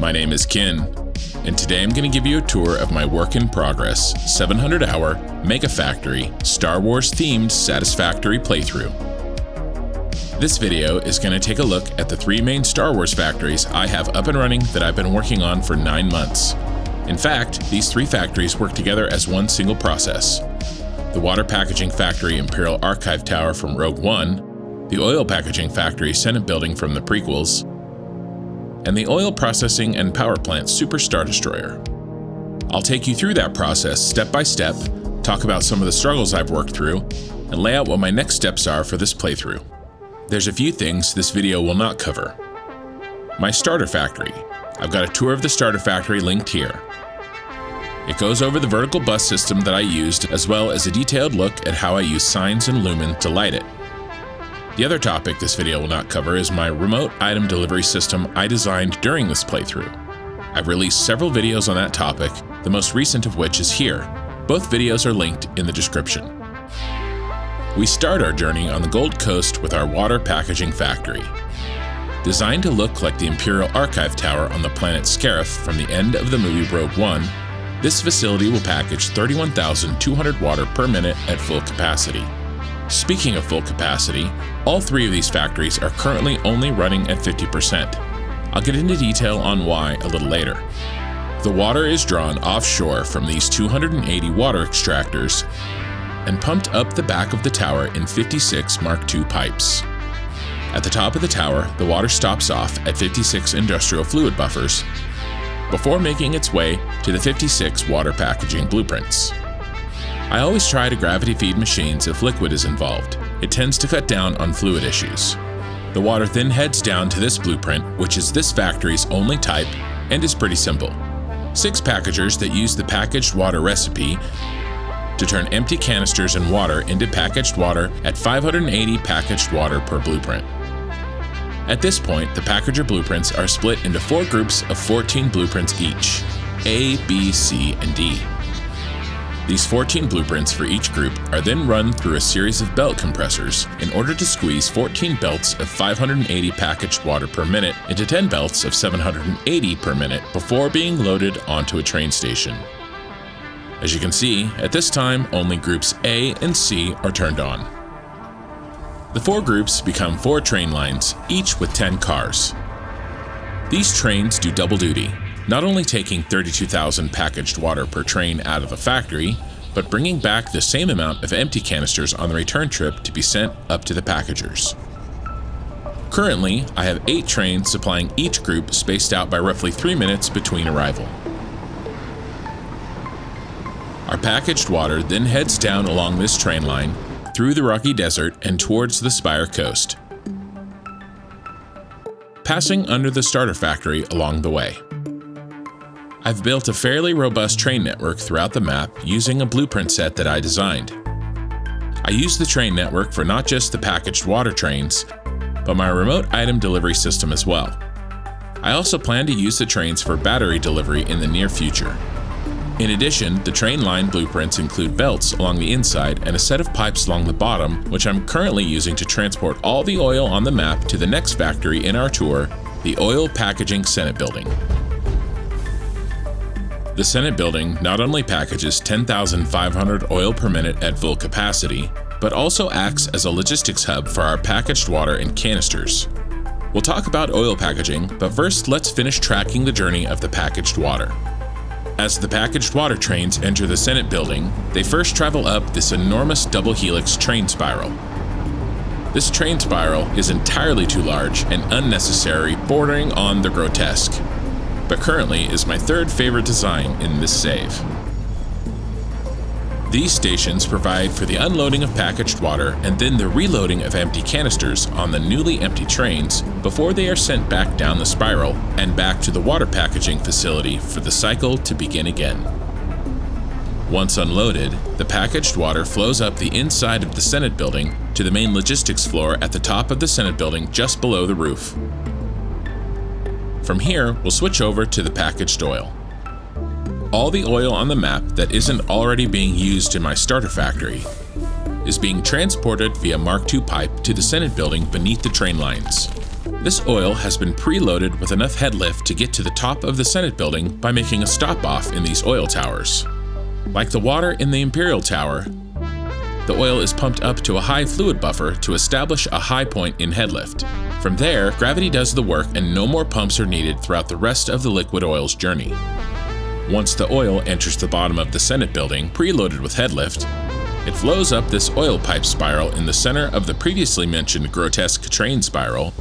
My name is Ken, and today I'm going to give you a tour of my work in progress 700-hour Mega Factory Star Wars themed Satisfactory playthrough. This video is going to take a look at the 3 main Star Wars factories I have up and running that I've been working on for 9 months. In fact, these 3 factories work together as one single process. The Water Packaging Factory Imperial Archive Tower from Rogue One, the Oil Packaging Factory Senate Building from the prequels, and the Oil Processing and Power Plant Super Star Destroyer. I'll take you through that process step by step, talk about some of the struggles I've worked through, and lay out what my next steps are for this playthrough. There's a few things this video will not cover. My starter factory. I've got a tour of the starter factory linked here. It goes over the vertical bus system that I used, as well as a detailed look at how I use signs and lumen to light it. The other topic this video will not cover is my remote item delivery system I designed during this playthrough. I've released several videos on that topic, the most recent of which is here. Both videos are linked in the description. We start our journey on the Gold Coast with our water packaging factory. Designed to look like the Imperial Archive Tower on the planet Scarif from the end of the movie Rogue One, this facility will package 31,200 water per minute at full capacity. Speaking of full capacity, all 3 of these factories are currently only running at 50%. I'll get into detail on why a little later. The water is drawn offshore from these 280 water extractors and pumped up the back of the tower in 56 Mark II pipes. At the top of the tower, the water stops off at 56 industrial fluid buffers before making its way to the 56 water packaging blueprints. I always try to gravity feed machines if liquid is involved. It tends to cut down on fluid issues. The water then heads down to this blueprint, which is this factory's only type and is pretty simple. 6 packagers that use the packaged water recipe to turn empty canisters and water into packaged water at 580 packaged water per blueprint. At this point, the packager blueprints are split into 4 groups of 14 blueprints each, A, B, C, and D. These 14 blueprints for each group are then run through a series of belt compressors in order to squeeze 14 belts of 580 packaged water per minute into 10 belts of 780 per minute before being loaded onto a train station. As you can see, at this time, only groups A and C are turned on. The 4 groups become 4 train lines, each with 10 cars. These trains do double duty, not only taking 32,000 packaged water per train out of the factory, but bringing back the same amount of empty canisters on the return trip to be sent up to the packagers. Currently, I have 8 trains supplying each group spaced out by roughly 3 minutes between arrival. Our packaged water then heads down along this train line, through the rocky desert and towards the Spire coast, passing under the starter factory along the way. I've built a fairly robust train network throughout the map using a blueprint set that I designed. I use the train network for not just the packaged water trains, but my remote item delivery system as well. I also plan to use the trains for battery delivery in the near future. In addition, the train line blueprints include belts along the inside and a set of pipes along the bottom, which I'm currently using to transport all the oil on the map to the next factory in our tour, the Oil Packaging Senate Building. The Senate Building not only packages 10,500 oil per minute at full capacity, but also acts as a logistics hub for our packaged water and canisters. We'll talk about oil packaging, but first let's finish tracking the journey of the packaged water. As the packaged water trains enter the Senate Building, they first travel up this enormous double helix train spiral. This train spiral is entirely too large and unnecessary, bordering on the grotesque, but currently is my 3rd favorite design in this save. These stations provide for the unloading of packaged water and then the reloading of empty canisters on the newly empty trains before they are sent back down the spiral and back to the water packaging facility for the cycle to begin again. Once unloaded, the packaged water flows up the inside of the Senate Building to the main logistics floor at the top of the Senate Building just below the roof. From here, we'll switch over to the packaged oil. All the oil on the map that isn't already being used in my starter factory is being transported via Mark II pipe to the Senate Building beneath the train lines. This oil has been preloaded with enough head lift to get to the top of the Senate building by making a stop-off in these oil towers. Like the water in the Imperial Tower, the oil is pumped up to a high fluid buffer to establish a high point in head lift. From there, gravity does the work and no more pumps are needed throughout the rest of the liquid oil's journey. Once the oil enters the bottom of the Senate building, preloaded with head lift, it flows up this oil pipe spiral in the center of the previously mentioned grotesque train spiral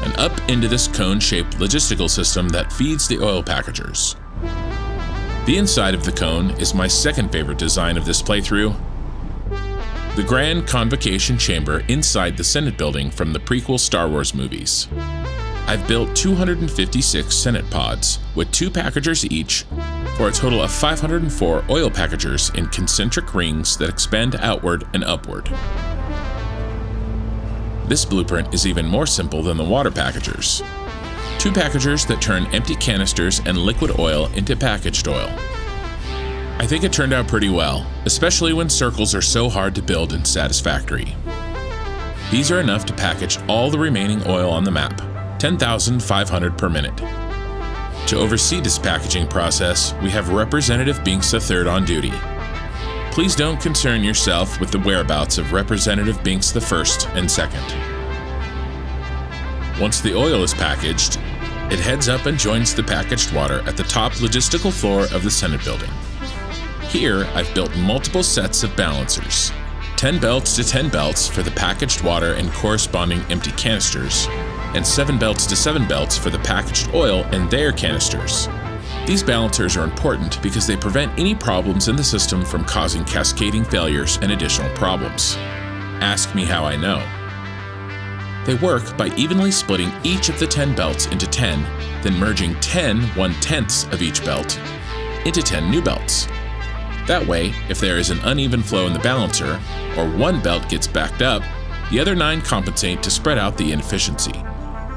and up into this cone-shaped logistical system that feeds the oil packagers. The inside of the cone is my second favorite design of this playthrough, the grand convocation chamber inside the Senate building from the prequel Star Wars movies. I've built 256 Senate pods with 2 packagers each for a total of 504 oil packagers in concentric rings that expand outward and upward. This blueprint is even more simple than the water packagers. 2 packagers that turn empty canisters and liquid oil into packaged oil. I think it turned out pretty well, especially when circles are so hard to build in Satisfactory. These are enough to package all the remaining oil on the map, 10,500 per minute. To oversee this packaging process, we have Representative Binks III on duty. Please don't concern yourself with the whereabouts of Representative Binks I and II. Once the oil is packaged, it heads up and joins the packaged water at the top logistical floor of the Senate building. Here, I've built multiple sets of balancers, 10 belts to 10 belts for the packaged water and corresponding empty canisters, and 7 belts to 7 belts for the packaged oil and their canisters. These balancers are important because they prevent any problems in the system from causing cascading failures and additional problems. Ask me how I know. They work by evenly splitting each of the 10 belts into 10, then merging 10 1/10ths of each belt into 10 new belts. That way, if there is an uneven flow in the balancer, or one belt gets backed up, the other 9 compensate to spread out the inefficiency.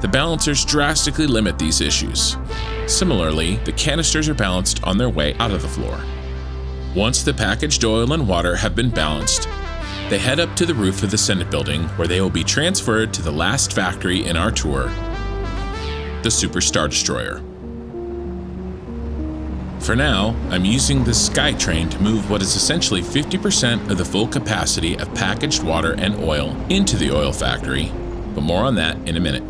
The balancers drastically limit these issues. Similarly, the canisters are balanced on their way out of the floor. Once the packaged oil and water have been balanced, they head up to the roof of the Senate building where they will be transferred to the last factory in our tour, the Super Star Destroyer. For now, I'm using the SkyTrain to move what is essentially 50% of the full capacity of packaged water and oil into the oil factory, but more on that in a minute.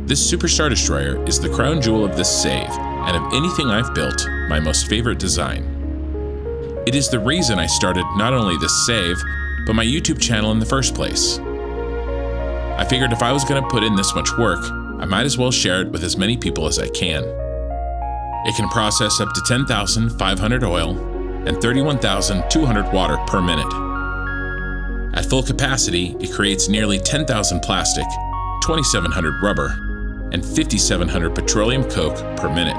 This Super Star Destroyer is the crown jewel of this save, and of anything I've built, my most favorite design. It is the reason I started not only this save, but my YouTube channel in the first place. I figured if I was going to put in this much work, I might as well share it with as many people as I can. It can process up to 10,500 oil and 31,200 water per minute. At full capacity, it creates nearly 10,000 plastic, 2,700 rubber, and 5,700 petroleum coke per minute.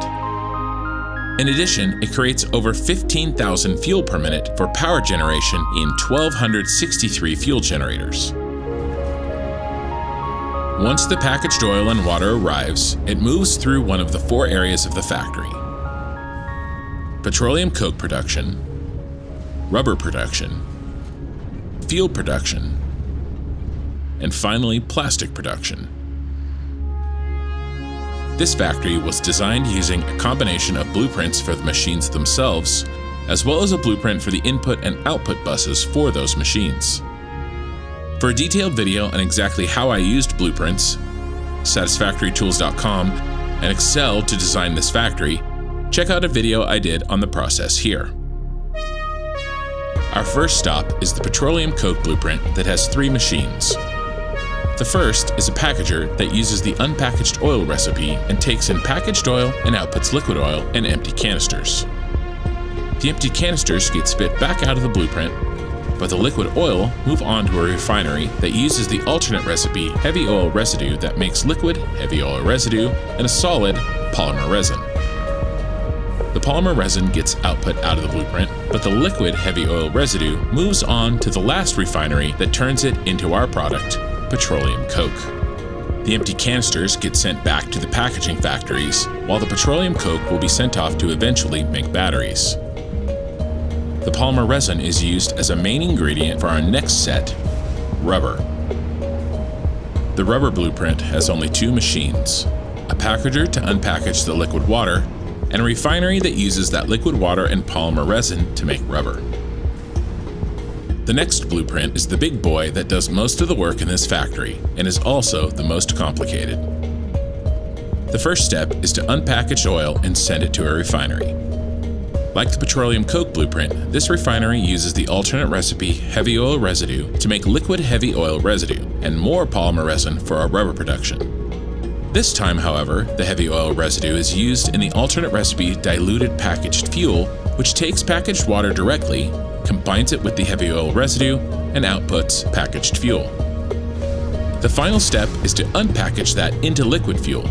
In addition, it creates over 15,000 fuel per minute for power generation in 1,263 fuel generators. Once the packaged oil and water arrives, it moves through one of the 4 areas of the factory: petroleum coke production, rubber production, fuel production, and finally plastic production. This factory was designed using a combination of blueprints for the machines themselves, as well as a blueprint for the input and output buses for those machines. For a detailed video on exactly how I used blueprints, satisfactorytools.com, and Excel to design this factory, check out a video I did on the process here. Our first stop is the petroleum coke blueprint that has 3 machines. The first is a packager that uses the unpackaged oil recipe and takes in packaged oil and outputs liquid oil and empty canisters. The empty canisters get spit back out of the blueprint, but the liquid oil move on to a refinery that uses the alternate recipe heavy oil residue that makes liquid heavy oil residue and a solid polymer resin. The polymer resin gets output out of the blueprint, but the liquid heavy oil residue moves on to the last refinery that turns it into our product, petroleum coke. The empty canisters get sent back to the packaging factories, while the petroleum coke will be sent off to eventually make batteries. The polymer resin is used as a main ingredient for our next set, rubber. The rubber blueprint has only two machines: a packager to unpackage the liquid water, and a refinery that uses that liquid water and polymer resin to make rubber. The next blueprint is the big boy that does most of the work in this factory and is also the most complicated. The first step is to unpackage oil and send it to a refinery. Like the petroleum coke blueprint, this refinery uses the alternate recipe heavy oil residue to make liquid heavy oil residue and more polymer resin for our rubber production. This time, however, the heavy oil residue is used in the alternate recipe diluted packaged fuel, which takes packaged water directly, combines it with the heavy oil residue, and outputs packaged fuel. The final step is to unpackage that into liquid fuel.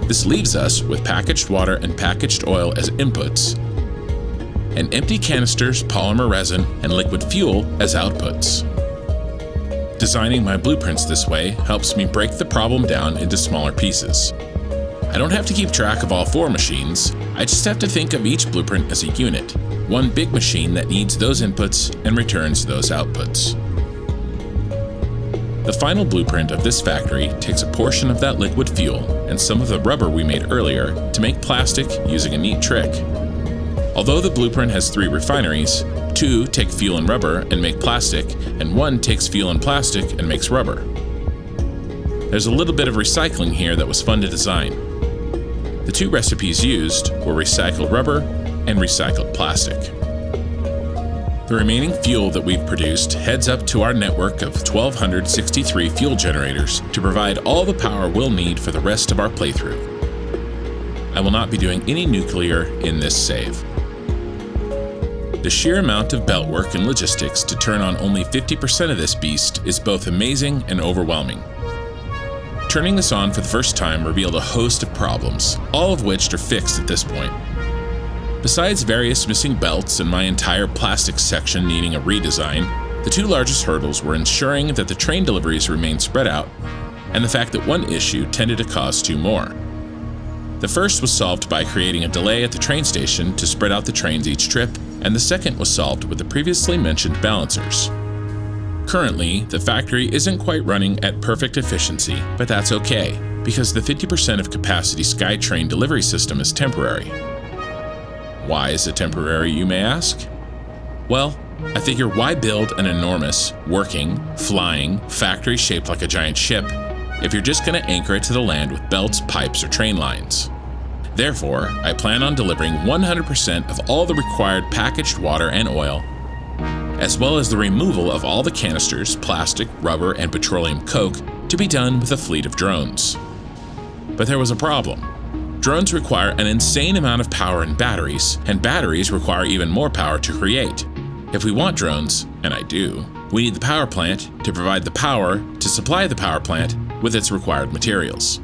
This leaves us with packaged water and packaged oil as inputs, and empty canisters, polymer resin, and liquid fuel as outputs. Designing my blueprints this way helps me break the problem down into smaller pieces. I don't have to keep track of all 4 machines, I just have to think of each blueprint as a unit, one big machine that needs those inputs and returns those outputs. The final blueprint of this factory takes a portion of that liquid fuel and some of the rubber we made earlier to make plastic using a neat trick. Although the blueprint has 3 refineries, 2 take fuel and rubber and make plastic, and 1 takes fuel and plastic and makes rubber. There's a little bit of recycling here that was fun to design. The 2 recipes used were recycled rubber and recycled plastic. The remaining fuel that we've produced heads up to our network of 1,263 fuel generators to provide all the power we'll need for the rest of our playthrough. I will not be doing any nuclear in this save. The sheer amount of belt work and logistics to turn on only 50% of this beast is both amazing and overwhelming. Turning this on for the first time revealed a host of problems, all of which are fixed at this point. Besides various missing belts and my entire plastics section needing a redesign, the 2 largest hurdles were ensuring that the train deliveries remained spread out, and the fact that one issue tended to cause 2 more. The first was solved by creating a delay at the train station to spread out the trains each trip, and the second was solved with the previously mentioned balancers. Currently, the factory isn't quite running at perfect efficiency, but that's okay, because the 50% of capacity SkyTrain delivery system is temporary. Why is it temporary, you may ask? Well, I figure why build an enormous, working, flying factory shaped like a giant ship if you're just going to anchor it to the land with belts, pipes, or train lines? Therefore, I plan on delivering 100% of all the required packaged water and oil, as well as the removal of all the canisters, plastic, rubber, and petroleum coke to be done with a fleet of drones. But there was a problem. Drones require an insane amount of power and batteries require even more power to create. If we want drones, and I do, we need the power plant to provide the power to supply the power plant with its required materials.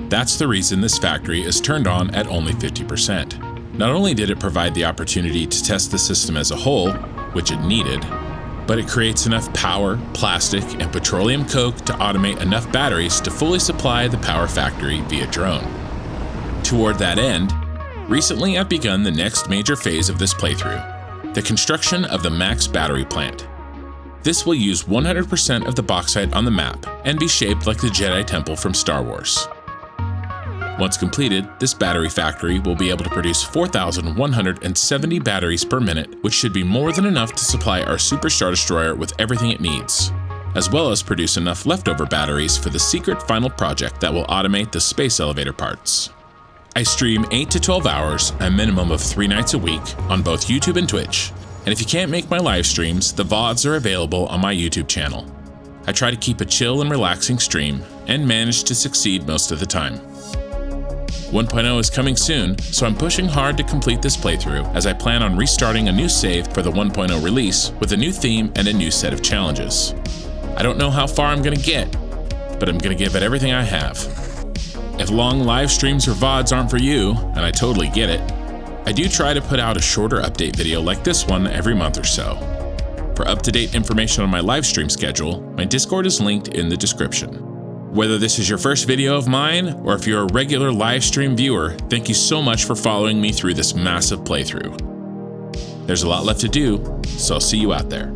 That's the reason this factory is turned on at only 50%. Not only did it provide the opportunity to test the system as a whole, which it needed, but it creates enough power, plastic, and petroleum coke to automate enough batteries to fully supply the power factory via drone. Toward that end, recently I've begun the next major phase of this playthrough, the construction of the Max battery plant. This will use 100% of the bauxite on the map and be shaped like the Jedi Temple from Star Wars. Once completed, this battery factory will be able to produce 4,170 batteries per minute, which should be more than enough to supply our Super Star Destroyer with everything it needs, as well as produce enough leftover batteries for the secret final project that will automate the space elevator parts. I stream 8 to 12 hours, a minimum of 3 nights a week, on both YouTube and Twitch, and if you can't make my live streams, the VODs are available on my YouTube channel. I try to keep a chill and relaxing stream, and manage to succeed most of the time. 1.0 is coming soon, so I'm pushing hard to complete this playthrough as I plan on restarting a new save for the 1.0 release with a new theme and a new set of challenges. I don't know how far I'm gonna get, but I'm gonna give it everything I have. If long live streams or VODs aren't for you, and I totally get it, I do try to put out a shorter update video like this one every month or so. For up-to-date information on my live stream schedule, my Discord is linked in the description. Whether this is your first video of mine, or if you're a regular live stream viewer, thank you so much for following me through this massive playthrough. There's a lot left to do, so I'll see you out there.